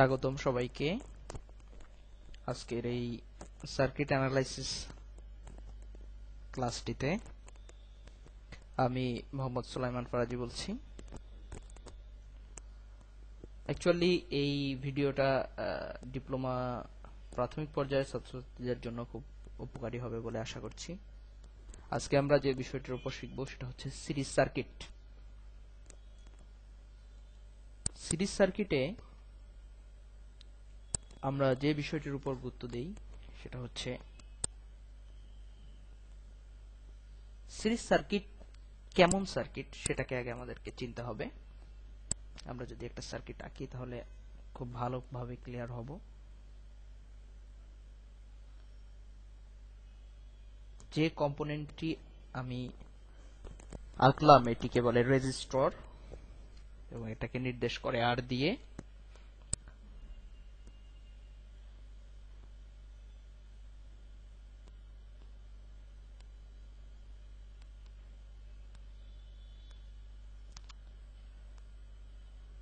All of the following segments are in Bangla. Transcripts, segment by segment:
স্বাগতম সবাইকে আজকের এই সার্কিট অ্যানালাইসিস ক্লাসটিতে। আমি মোহাম্মদ সুলাইমান ফরাজি বলছি। অ্যাকচুয়ালি এই ভিডিওটা ডিপ্লোমা প্রাথমিক পর্যায়ের ছাত্রছাত্রীদের জন্য খুব উপকারী হবে বলে আশা করছি। আজকে আমরা যে বিষয়টির উপর শিখব সেটা হচ্ছে সিরিজ সার্কিট। সিরিজ সার্কিটে আমরা যে বিষয়টির উপর গুরুত্ব দেই সেটা হচ্ছে সিরিজ সার্কিট কেমন সার্কিট সেটাকে আগে আমাদেরকে চিনতে হবে। আমরা যদি একটা সার্কিট আঁকি তাহলে খুব ভালোভাবে ক্লিয়ার হব। যে কম্পোনেন্টটি আমি আঁকলাম এটিকে বলে রেজিস্টর এবং এটাকে নির্দেশ করে আর দিয়ে।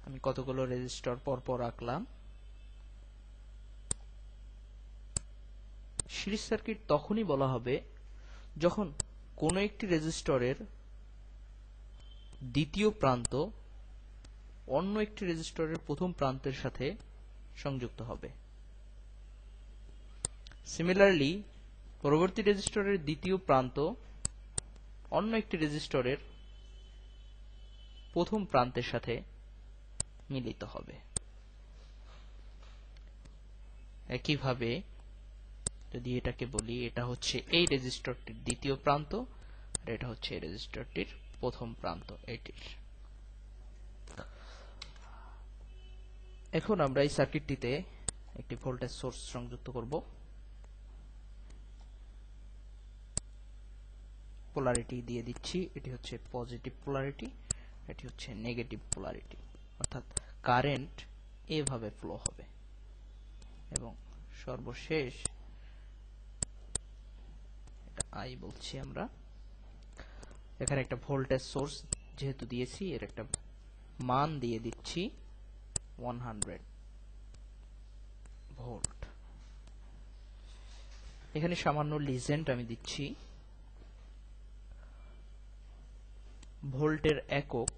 আমি কতগুলো রেজিস্টর পরপর আঁকলাম। সিরিজ সার্কিট তখনই বলা হবে যখন কোনো একটি রেজিস্টরের দ্বিতীয় প্রান্ত অন্য একটি রেজিস্টরের প্রথম প্রান্তের সাথে সংযুক্ত হবে। সিমিলারলি পরবর্তী রেজিস্টরের দ্বিতীয় প্রান্ত অন্য একটি রেজিস্টরের প্রথম প্রান্তের সাথে মিলিত হবে। একইভাবে যদি এটাকে বলি এটা হচ্ছে এই রেজিস্টরটির দ্বিতীয় প্রান্ত আর এটা হচ্ছে এই রেজিস্টরটির প্রথম প্রান্ত এটির। এখন আমরা এই সার্কিটটিতে একটি ভোল্টেজ সোর্স সংযুক্ত করব। পোলারিটি দিয়ে দিচ্ছি, এটি হচ্ছে পজিটিভ পোলারিটি, এটি হচ্ছে নেগেটিভ পোলারিটি, অর্থাৎ কারেন্ট এভাবে ফ্লো হবে। এবং সর্বশেষ এটা আই বলছি আমরা, এখানে একটা ভোল্টেজ সোর্স যেহেতু দিয়েছি এর একটা মান দিয়ে দিচ্ছি 100 ভোল্ট। এখানে সামান্য লিজেন্ড আমি দিচ্ছি। ভোল্টের একক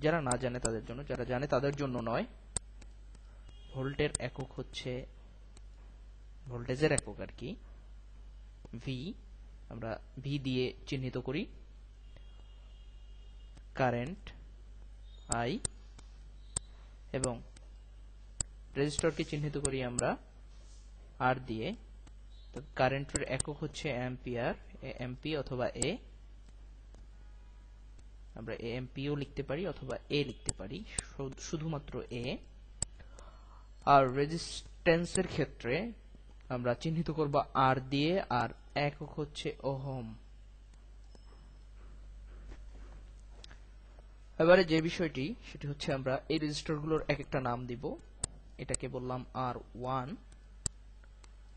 যারা না জানে তাদের জন্য, যারা জানে তাদের জন্য নয়। ভোল্টের একক হচ্ছে ভোল্টেজের একক আর কি, ভি। আমরা ভি দিয়ে চিহ্নিত করি। কারেন্ট আই এবং রেজিস্টরকে চিহ্নিত করি আমরা আর দিয়ে। তো কারেন্টের একক হচ্ছে অ্যাম্পিয়ার, এমপি অথবা এ। আমরা এমপিও লিখতে পারি অথবা এ লিখতে পারি, শুধুমাত্র এ। আর রেজিস্ট্যান্সের ক্ষেত্রে আমরা চিহ্নিত করব আর দিয়ে, আর একক হচ্ছে ওহম। এবারে যে বিষয়টি সেটি হচ্ছে আমরা এই রেজিস্টরগুলোর এক একটা নাম দিব। এটাকে বললাম R1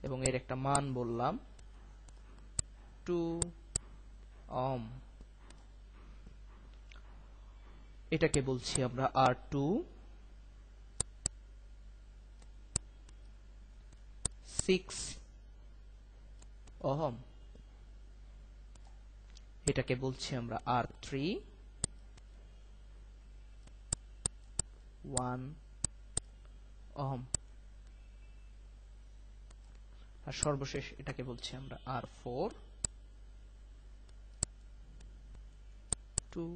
এবং এর একটা মান বললাম 2 ওহম। এটাকে বলছি আমরা R2, 6 ওহম। এটাকে বলছি আমরা R3, 1 ওহম। আর সর্বশেষ এটাকে বলছি আমরা R4, 2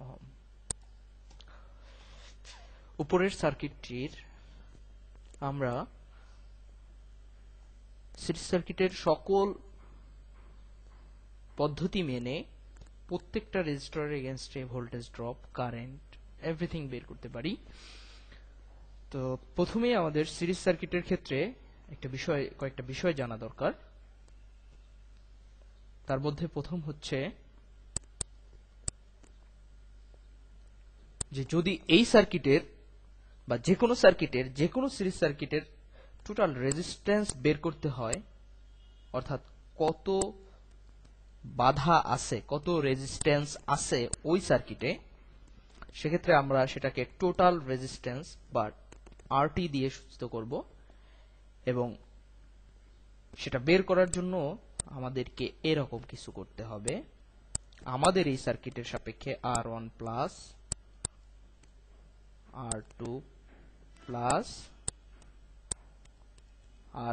ওহম। উপরের সার্কিটটির আমরা সিরিজ সার্কিটের সকল পদ্ধতি মেনে প্রত্যেকটা রেজিস্টরের এগেইনস্টে ভোল্টেজ ড্রপ, কারেন্ট, এভরিথিং বের করতে পারি। তো প্রথমেই আমাদের সিরিজ সার্কিটের ক্ষেত্রে কয়েকটা বিষয় জানা দরকার। তার মধ্যে প্রথম হচ্ছে যে যদি এই সার্কিটের বা যে কোনো সার্কিটের, যে কোনো সিরিজ সার্কিটের টোটাল রেজিস্ট্যান্স বের করতে হয়, অর্থাৎ কত বাধা আছে, কত রেজিস্ট্যান্স আছে ওই সার্কিটে, সেক্ষেত্রে আমরা সেটাকে টোটাল রেজিস্ট্যান্স বা আরটি দিয়ে সূচিত করব, এবং সেটা বের করার জন্য আমাদেরকে এরকম কিছু করতে হবে। আমাদের এই সার্কিটের সাপেক্ষে R1 plus R2 plus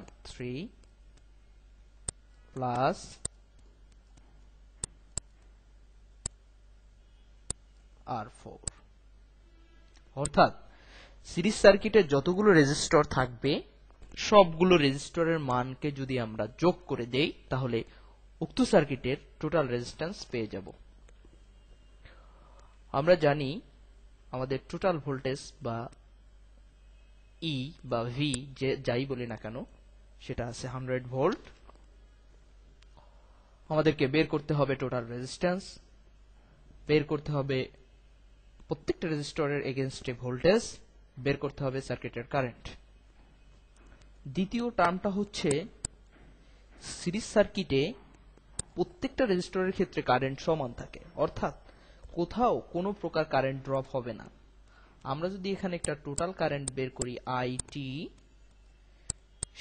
R3 plus R4, অর্থাৎ সিরিজ সার্কিটে যতগুলো রেজিস্টর থাকবে সবগুলো রেজিস্টরের মানকে যদি আমরা যোগ করে দেই তাহলে উক্ত সার্কিটের টোটাল রেজিস্ট্যান্স পেয়ে যাব। আমরা জানি আমাদের টোটাল ভোল্টেজ বা ই বা ভি যে যাই বলি না কেন সেটা আছে 100 ভোল্ট। আমাদেরকে বের করতে হবে টোটাল রেজিস্ট্যান্স, বের করতে হবে প্রত্যেকটা রেজিস্টরের এগেইনস্টে ভোল্টেজ, বের করতে হবে সার্কিটের কারেন্ট। দ্বিতীয় টার্মটা হচ্ছে সিরিজ সার্কিটে প্রত্যেকটা রেজিস্টরের ক্ষেত্রে কারেন্ট সমান থাকে, অর্থাৎ কোথাও কোনো প্রকার কারেন্ট ড্রপ হবে না। আমরা যদি এখানে একটা টোটাল কারেন্ট বের করি আইটি,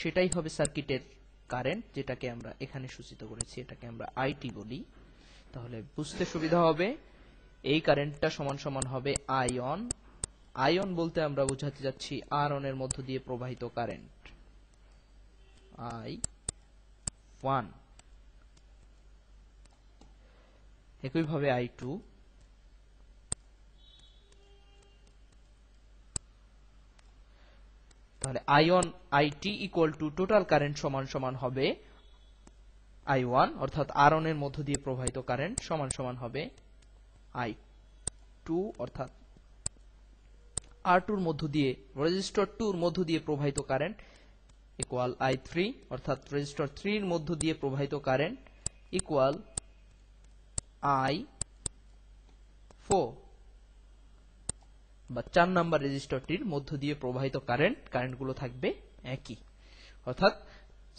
সেটাই হবে সার্কিটের কারেন্ট, যেটাকে আমরা এখানে সূচিত করেছি, এটাকে আমরা আইটি বলি। তাহলে বুঝতে সুবিধা হবে, এই কারেন্টটা সমান সমান হবে আইঅন। আইঅন বলতে আমরা বোঝাতে যাচ্ছি আর অন এর মধ্য দিয়ে প্রবাহিত কারেন্ট I1। একইভাবে I2, তাহলে ion IT equal to total current সমান সমান হবে I1, অর্থাৎ আর অন এর মধ্য দিয়ে প্রবাহিত কারেন্ট সমান সমান হবে I2, অর্থাৎ R2 এর মধ্য দিয়ে রেজিস্টর 2 এর মধ্য দিয়ে প্রবাহিত কারেন্ট ইকুয়াল I3, অর্থাৎ রেজিস্টর 3 এর মধ্য দিয়ে প্রবাহিত কারেন্ট ইকুয়াল I4, বা 4 নাম্বার রেজিস্টরটির মধ্য দিয়ে প্রবাহিত কারেন্টগুলো থাকবে একই, অর্থাৎ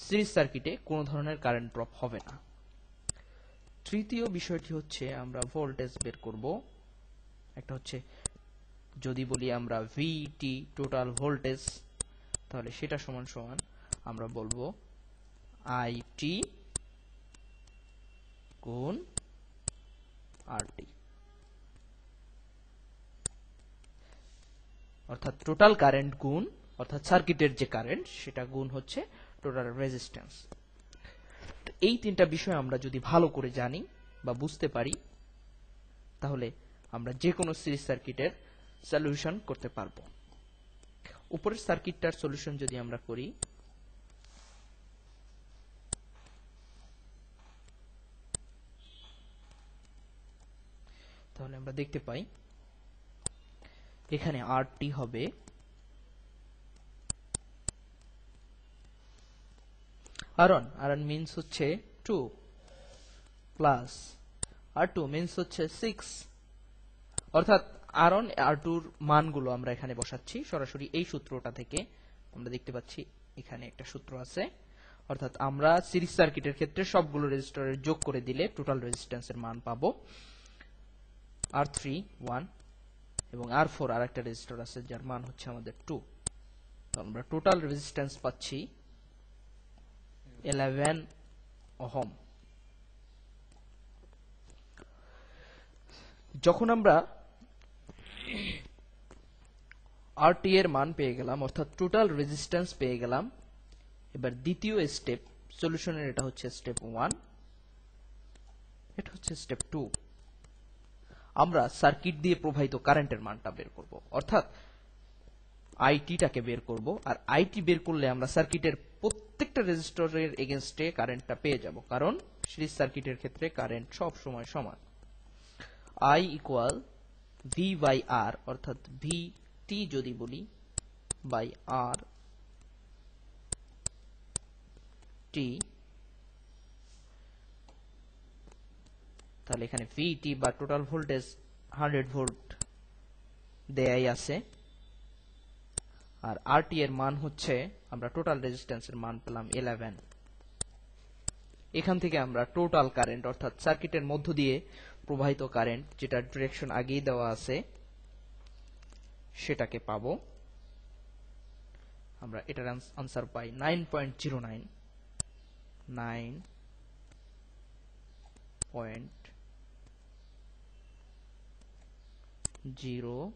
সিরিজ সার্কিটে কোনো ধরনের কারেন্ট ড্রপ হবে না। তৃতীয় বিষয়টি হচ্ছে আমরা ভোল্টেজ বের করব। একটা হচ্ছে যদি বলি আমরা ভিটি টোটাল ভোল্টেজ, তাহলে সেটা সমান সমান আমরা বলবো আইটি গুণ আরটি, অর্থাৎ টোটাল কারেন্ট গুণ, অর্থাৎ সার্কিটের যে কারেন্ট সেটা গুণ হচ্ছে টোটাল রেজিস্ট্যান্স। এই তিনটা বিষয় আমরা যদি ভালো করে জানি বা বুঝতে পারি তাহলে আমরা যে কোনো সিরিজ সার্কিটের সলিউশন করতে পারবো। উপরের সার্কিটটার সলিউশন যদি আমরা করি, তাহলে আমরা দেখতে পাই এখানে আরটি হবে R1 মিন্স হচ্ছে 2 প্লাস R2 মিন্স হচ্ছে 6, অর্থাৎ R1 R2 এর মানগুলো আমরা এখানে বসাচ্ছি সরাসরি এই সূত্রটা থেকে। আমরা দেখতে পাচ্ছি এখানে একটা সূত্র আছে, অর্থাৎ আমরা সিরিজ সার্কিটের ক্ষেত্রে সবগুলো রেজিস্টরের যোগ করে দিলে টোটাল রেজিস্ট্যান্সের মান পাবো। R3 1 এবং R4 আরেকটা রেজিস্টর আছে যার মান হচ্ছে আমাদের 2। তো আমরা টোটাল রেজিস্ট্যান্স পাচ্ছি 11 ওহম। যখন আমরা আরটি এর মান পেয়ে গেলাম, অর্থাৎ টোটাল রেজিস্ট্যান্স পেয়ে গেলাম, এবার দ্বিতীয় স্টেপ সলিউশনের, এটা হচ্ছে স্টেপ 1, এটা হচ্ছে স্টেপ 2। আমরা সার্কিট দিয়ে প্রবাহিত কারেন্টের মানটা বের করব, অর্থাৎ আইটিটাকে বের করব। আর আইটি বের করলে আমরা সার্কিটের প্রত্যেকটা রেজিস্টরের এগেইনস্টে কারেন্টটা পেয়ে যাব, কারণ সিরিজ সার্কিটের ক্ষেত্রে কারেন্ট সব সময় সমান। I ইকুয়াল ভি বাই আর, অর্থাৎ ভিটি যদি বলি বাই আর টি, তাহলে এখানে ভিটি বা টোটাল ভোল্টেজ 100 ভোল্ট দেয়াই আছে, আর আরটি এর মান হচ্ছে আমরা টোটাল রেজিস্ট্যান্সের মান পেলাম 11। এখান থেকে আমরা টোটাল কারেন্ট, অর্থাৎ সার্কিটের মধ্য দিয়ে প্রবাহিত কারেন্ট, যেটা ডিরেকশন আগেই দেওয়া আছে সেটাকে পাবো। আমরা এটার আনসার পাই 9.09 9.09।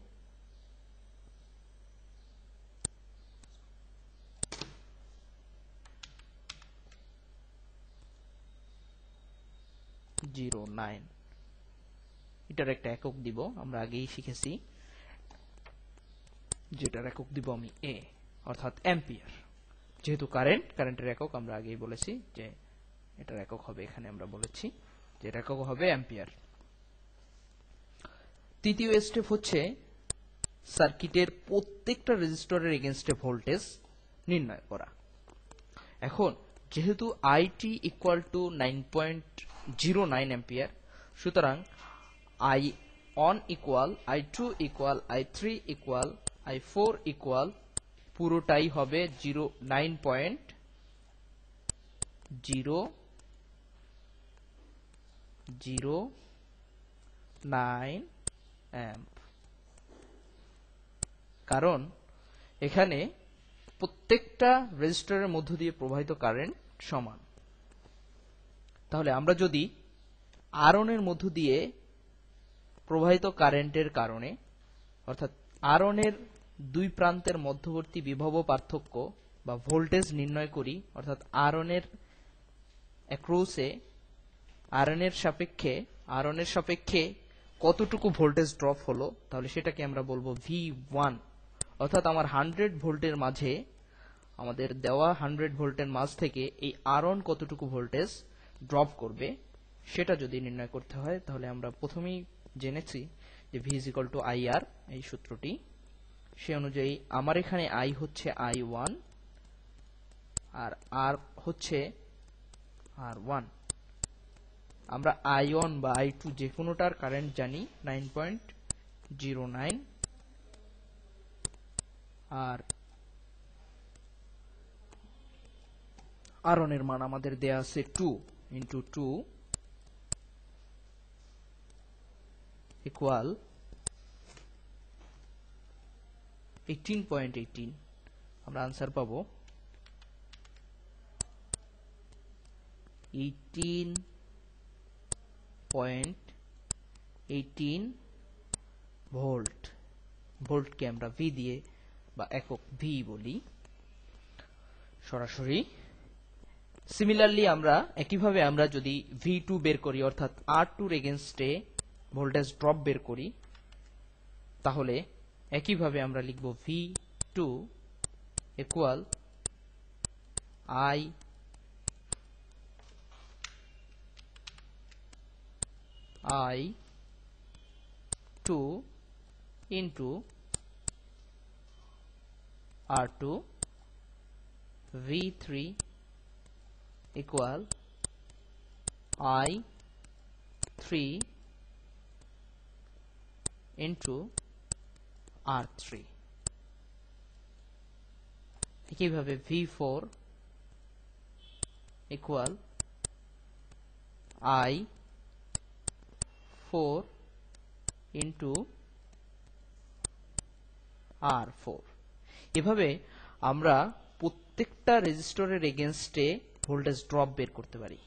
এটার একটা একক দিব, আমরা আগেই শিখেছি যেটার একক দিব আমি এ, অর্থাৎ অ্যাম্পিয়ার। যেহেতু কারেন্টের একক আমরা আগেই বলেছি যে এটার একক হবে, এখানে আমরা বলেছি যে এর একক হবে অ্যাম্পিয়ার। তৃতীয় স্টেপ হচ্ছে সার্কিটের প্রত্যেকটা রেজিস্টরের এগেইনস্টে ভোল্টেজ নির্ণয় করা। এখন যেহেতু আইটি ইকুয়াল টু 9.09 অ্যাম্পিয়ার, সুতরাং I1 equal I2 equal I3 equal I4 equal পুরোটাই হবে 9.009 অ্যাম্প। কারণ এখানে প্রত্যেকটা রেজিস্টরের মধ্য দিয়ে প্রবাহিত কারেন্ট সমান। তাহলে আমরা যদি R1 এর মধ্য দিয়ে প্রবাহিত কারেন্টের কারণে, অর্থাৎ R1 এর দুই প্রান্তের মধ্যবর্তী বিভব পার্থক্য বা ভোল্টেজ নির্ণয় করি, অর্থাৎ R1 এর অ্যাক্রসে R1 এর সাপেক্ষে কতটুকু ভোল্টেজ ড্রপ হলো, তাহলে সেটাকে আমরা বলবো V1। অর্থাৎ আমার 100 ভোল্টের মাঝে, আমাদের দেওয়া 100 ভোল্টের মাঝ থেকে এই R1 কতটুকু ভোল্টেজ ড্রপ করবে সেটা যদি নির্ণয় করতে হয়, তাহলে আমরা প্রথমেই জেনেছি যে V = IR, এই সূত্রটি। সে অনুযায়ী আমার এখানে I হচ্ছে I1 আর R হচ্ছে R1। আমরা I1 বা I2 যে কোনোটার কারেন্ট জানি 9.09, আর R1 এর মান আমাদের দেয়া আছে 2 × 2 ইকুয়াল 18.18। আমরা আনসার পাবো 18.18 ভোল্ট। ভোল্টকে আমরা ভি দিয়ে বা একক ভি বলি সরাসরি। সিমিলারলি আমরা একইভাবে আমরা যদি V2 বের করি, অর্থাৎ R2 এর এগেইনস্টে ভোল্টেজ ড্রপ বের করি, তাহলে একইভাবে আমরা লিখব V2 equal I2 into R2, V3 equal I3 into R3। একইভাবে V4 equal I4 into R4। এভাবে আমরা প্রত্যেকটা রেজিস্টরের এগেইনস্টে ভোল্টেজ ড্রপ বের করতে পারি।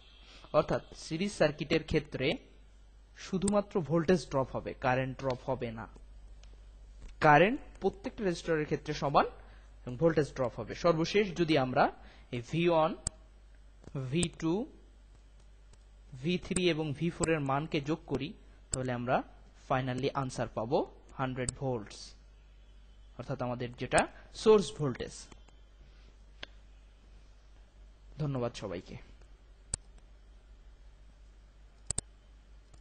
অর্থাৎ সিরিজ সার্কিটের ক্ষেত্রে শুধুমাত্র ভোল্টেজ ড্রপ হবে, কারেন্ট ড্রপ হবে না। কারেন্ট প্রত্যেকটা রেজিস্টরের ক্ষেত্রে সমান এবং ভোল্টেজ ড্রপ হবে। সর্বশেষ যদি আমরা এই V1, V2, V3 এবং V4 এর মানকে যোগ করি, তাহলে আমরা ফাইনালি আনসার পাবো 100 ভোল্টস, অর্থাৎ আমাদের যেটা সোর্স ভোল্টেজ। ধন্যবাদ সবাইকে।